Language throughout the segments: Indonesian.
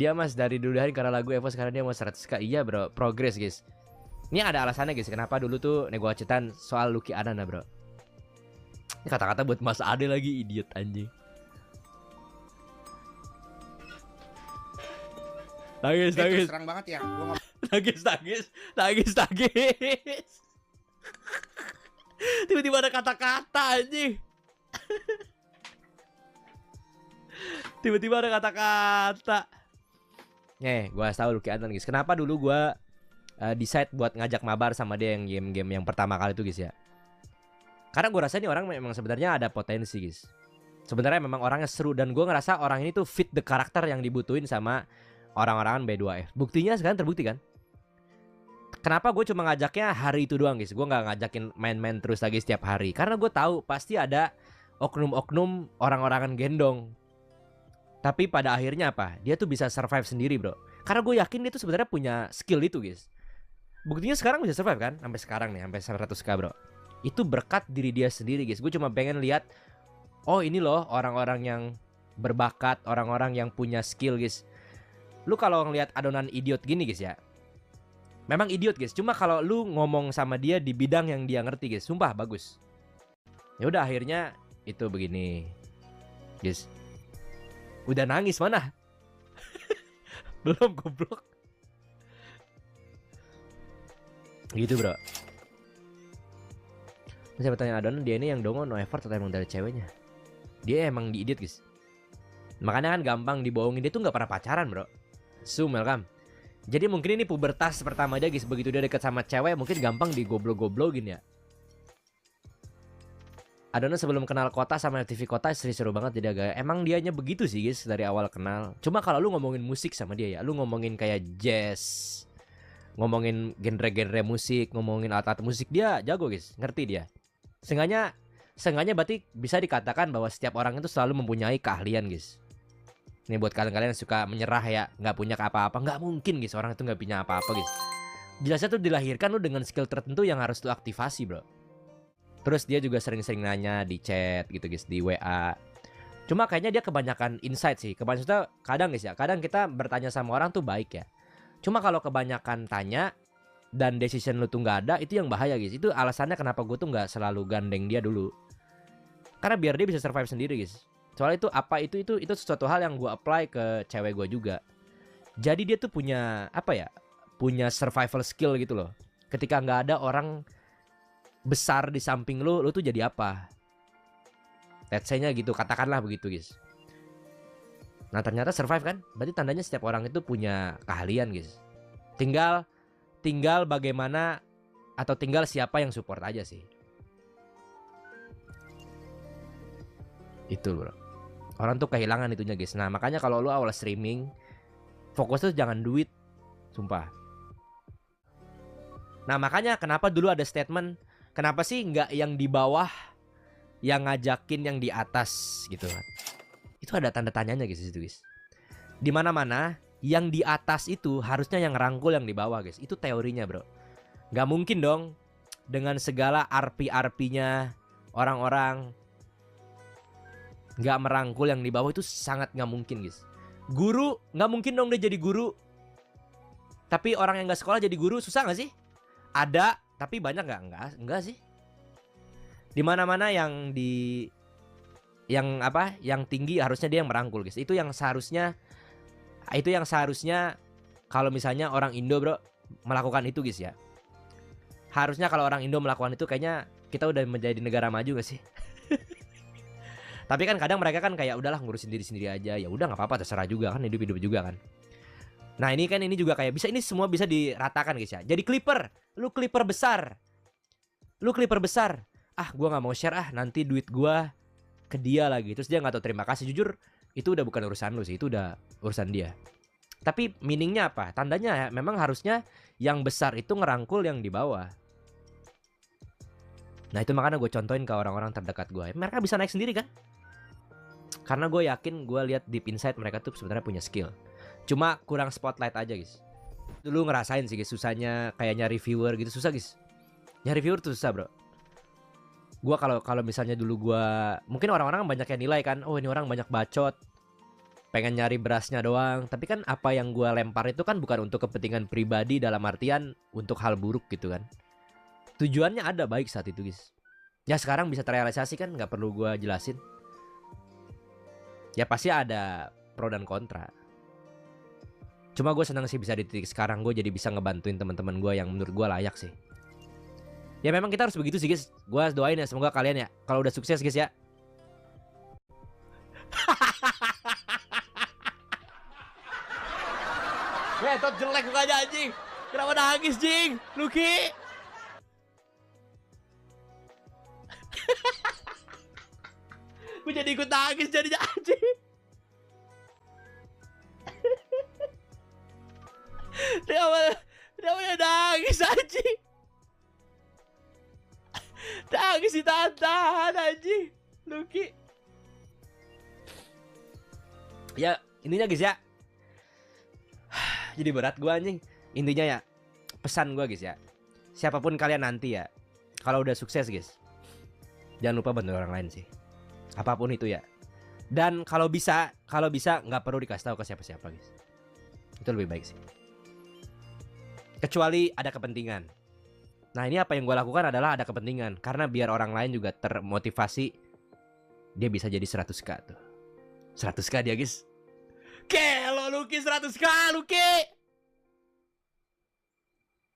Dia mas dari dulu hari karena lagu Evo sekarang dia mau 100k. Iya bro, progress guys. Ini ada alasannya guys, kenapa dulu tuh nego cetan soal Lucky Anana bro. Ini kata-kata buat Mas Ade lagi, idiot anjing. Nangis. Serang banget ya. Nangis. Tiba-tiba ada kata-kata anjing. Tiba-tiba ada kata-kata. Gue tahu Lucky Anton guys. Kenapa dulu gue decide buat ngajak mabar sama dia yang game-game yang pertama kali itu guys ya. Karena gue rasa ini orang memang sebenarnya ada potensi guys. Sebenarnya memang orangnya seru dan gue ngerasa orang ini tuh fit the karakter yang dibutuhin sama orang-orangan B2F. Buktinya sekarang terbukti kan. Kenapa gue cuma ngajaknya hari itu doang guys. Gue gak ngajakin main-main terus lagi setiap hari. Karena gue tahu pasti ada oknum-oknum orang-orangan gendong. Tapi pada akhirnya apa? Dia tuh bisa survive sendiri bro. Karena gue yakin dia tuh sebenarnya punya skill itu guys. Buktinya sekarang bisa survive kan. Sampai sekarang nih, sampai 100k bro. Itu berkat diri dia sendiri guys. Gue cuma pengen lihat, oh ini loh orang-orang yang berbakat, orang-orang yang punya skill guys. Lu kalau ngelihat adonan idiot gini guys ya, memang idiot guys. Cuma kalau lu ngomong sama dia di bidang yang dia ngerti guys, sumpah bagus. Ya udah akhirnya itu begini guys. Udah nangis mana? Belum goblok. Gitu bro. Saya bertanya adonan, dia ini yang dongo no effort atau emang dari ceweknya? Dia emang diidiot guys. Makanya kan gampang dibohongin. Dia tuh gak pernah pacaran bro. Welcome. Jadi mungkin ini pubertas pertama aja guys. Begitu dia deket sama cewek mungkin gampang digoblok-goblokin ya. Adonan sebelum kenal Kota sama TV Kota seru banget jadi agak. Emang dianya begitu sih guys dari awal kenal. Cuma kalau lu ngomongin musik sama dia ya, lu ngomongin kayak jazz, ngomongin genre-genre musik, ngomongin alat-alat musik, dia jago guys, ngerti dia. Seenggaknya berarti bisa dikatakan bahwa setiap orang itu selalu mempunyai keahlian guys. Ini buat kalian-kalian yang suka menyerah ya, nggak punya apa-apa, nggak mungkin guys orang itu nggak punya apa-apa guys. Jelasnya tuh dilahirkan lu dengan skill tertentu yang harus lu aktifasi bro. Terus dia juga sering-sering nanya di chat gitu guys, di WA. Cuma kayaknya dia kebanyakan insight sih. Kebanyakan kadang guys ya, kadang kita bertanya sama orang tuh baik ya. Cuma kalau kebanyakan tanya dan decision lu tuh nggak ada, itu yang bahaya guys. Itu alasannya kenapa gue tuh nggak selalu gandeng dia dulu. Karena biar dia bisa survive sendiri guys. Soalnya itu sesuatu hal yang gue apply ke cewek gue juga. Jadi dia tuh punya apa ya? Punya survival skill gitu loh. Ketika nggak ada orang besar di samping lu tuh jadi apa? Let's say-nya gitu, katakanlah begitu guys. Nah ternyata survive kan? Berarti tandanya setiap orang itu punya keahlian guys. Tinggal bagaimana atau tinggal siapa yang support aja sih. Itu bro. Orang tuh kehilangan itunya guys. Nah makanya kalau lu awal streaming, fokus tuh jangan duit. Sumpah. Nah makanya kenapa dulu ada statement, kenapa sih nggak yang di bawah yang ngajakin yang di atas gitu kan? Itu ada tanda tanyanya guys itu guys. Di mana-mana yang di atas itu harusnya yang rangkul yang di bawah guys. Itu teorinya bro. Nggak mungkin dong dengan segala RP-RP-nya orang-orang nggak merangkul yang di bawah, itu sangat nggak mungkin guys. Guru nggak mungkin dong dia jadi guru. Tapi orang yang nggak sekolah jadi guru susah nggak sih? Ada, tapi banyak nggak? Enggak sih. Di mana-mana yang yang tinggi harusnya dia yang merangkul guys. Itu yang seharusnya kalau misalnya orang Indo bro melakukan itu guys ya. Harusnya kalau orang Indo melakukan itu kayaknya kita udah menjadi negara maju gak sih? Tapi kan kadang mereka kan kayak udahlah ngurusin diri sendiri aja. Ya udah nggak apa-apa, terserah juga kan, hidup juga kan. Nah ini juga kayak bisa, ini semua bisa diratakan guys ya. Jadi lu clipper besar. Ah gua nggak mau share nanti duit gua ke dia lagi. Terus dia nggak tahu terima kasih. Jujur itu udah bukan urusan lu sih, itu udah urusan dia. Tapi meaningnya apa? Tandanya ya, memang harusnya yang besar itu ngerangkul yang di bawah. Nah itu makanya gue contohin ke orang-orang terdekat gue. Mereka bisa naik sendiri kan? Karena gue yakin, gue lihat deep inside mereka tuh sebenarnya punya skill. Cuma kurang spotlight aja guys. Dulu ngerasain sih guys, susahnya kayak nyari viewer gitu, susah guys. Nyari viewer tuh susah bro. Gue kalau misalnya dulu gue, mungkin orang-orang banyak yang nilai kan, oh ini orang banyak bacot, pengen nyari berasnya doang. Tapi kan apa yang gue lempar itu kan bukan untuk kepentingan pribadi dalam artian untuk hal buruk gitu kan. Tujuannya ada baik saat itu guys. Ya sekarang bisa terrealisasi kan, nggak perlu gue jelasin. Ya pasti ada pro dan kontra. Cuma gue senang sih bisa di titik sekarang gue jadi bisa ngebantuin teman-teman gue yang menurut gue layak sih. Ya memang kita harus begitu sih guys. Gue doain ya semoga kalian ya kalau udah sukses guys ya. Metot jelek mukanya anjing. Kenapa nangis jing? Luki. Gue jadi ikut nangis jadinya anjing. Dia nangis anjing. Nangis ditahan anjing. Luki. Ya intinya guys ya. Jadi berat gue anjing. Intinya ya pesan gue guys ya. Siapapun kalian nanti ya, kalau udah sukses guys, jangan lupa bantu orang lain sih. Apapun itu ya. Dan kalau bisa nggak perlu dikasih tahu ke siapa-siapa guys. Itu lebih baik sih. Kecuali ada kepentingan. Nah ini apa yang gue lakukan adalah ada kepentingan. Karena biar orang lain juga termotivasi. Dia bisa jadi 100k tuh. 100k dia guys. Kelo Luki 100k Luki.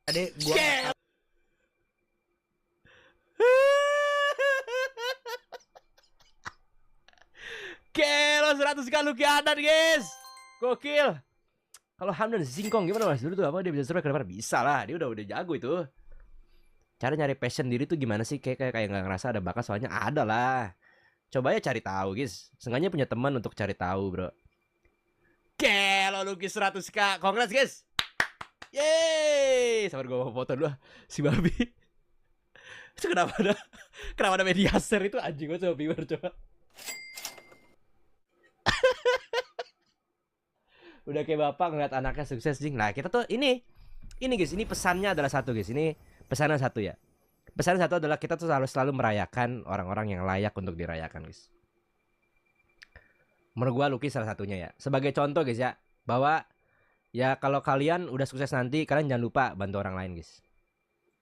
Adek gua Kelo 100k Luki Adan guys. Gokil. Kalau Hamdan Singkong gimana mas? Dulu tuh apa dia bisa survive kenapa? Bisa lah, dia udah jago itu. Cara nyari passion diri tuh gimana sih? Kayak nggak ngerasa ada bakat, soalnya ada lah. Coba ya cari tahu guys. Sengaja punya teman untuk cari tahu bro. Kelo Luki 100k, congrats guys. Yeay, sabar gue mau foto dulu si babi. Itu kenapa ada media share itu anjing gue coba viewer coba. Udah kayak bapak ngeliat anaknya sukses jing. Nah kita tuh ini guys, ini pesannya adalah satu guys. Ini pesannya satu ya. Pesan satu adalah kita tuh harus selalu merayakan orang-orang yang layak untuk dirayakan guys. Menurut gua Luki salah satunya ya. Sebagai contoh guys ya, bahwa ya kalau kalian udah sukses nanti, kalian jangan lupa bantu orang lain guys.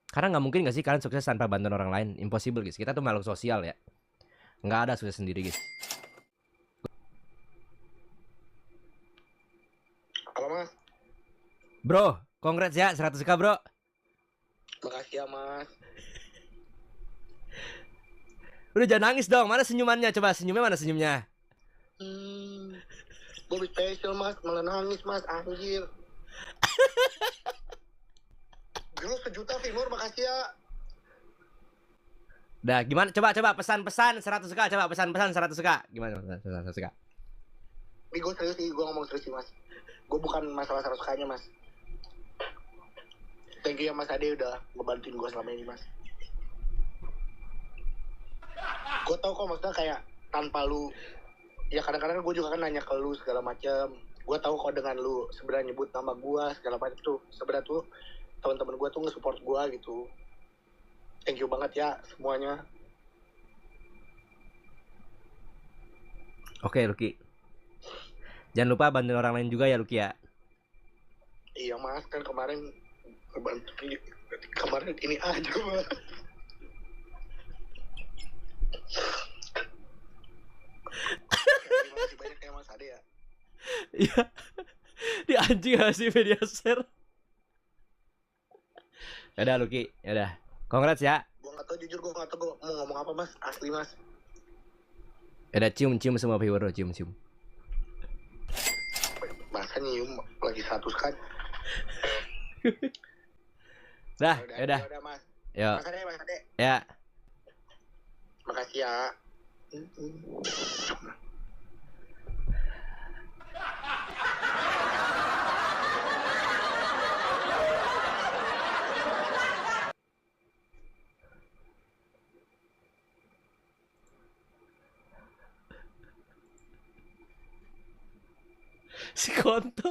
Karena nggak mungkin gak sih kalian sukses tanpa bantuan orang lain. Impossible guys. Kita tuh makhluk sosial ya. Nggak ada sukses sendiri guys. Halo mas. Bro, congrats ya 100k bro. Makasih ya mas. Udah jangan nangis dong. Mana senyumannya? Coba senyumnya mana senyumnya? Bobby special mas, malah nangis mas, anjir. Dulu 1 juta Timur, makasih ya. Dah gimana? Coba pesan-pesan 100k. Coba pesan-pesan 100k. Gimana pesan 100k? Ini gue serius sih, gue ngomong serius sih mas. Gue bukan masalah 100k-nya mas. Thank you ya mas Ade udah ngebantuin gue selama ini mas. Gue tau kok maksudnya kayak tanpa lu, ya kadang-kadang gue juga kan nanya ke lu segala macam. Gue tahu kok dengan lu sebenarnya nyebut nama gue segala macam tuh sebenarnya tuh teman-teman gue tuh nge-support gue gitu. Thank you banget ya semuanya. Oke Luki. Jangan lupa bantu orang lain juga ya Luki ya. Iya mas, kan kemarin ini aja mas. Terima kasih banyak ya mas Ade ya. Iya. Di anjing gak sih media share. Yaudah Luki, yaudah. Congrats ya. Gue gak tau, jujur gue gak tau gue mau ngomong apa mas. Asli mas. Yaudah cium semua viewer lo, cium. Masa nyium lagi 100 kan. Dah, yaudah. Yaudah mas. Yo. Mas Ade. Ya. Makasih ya. Si kontol.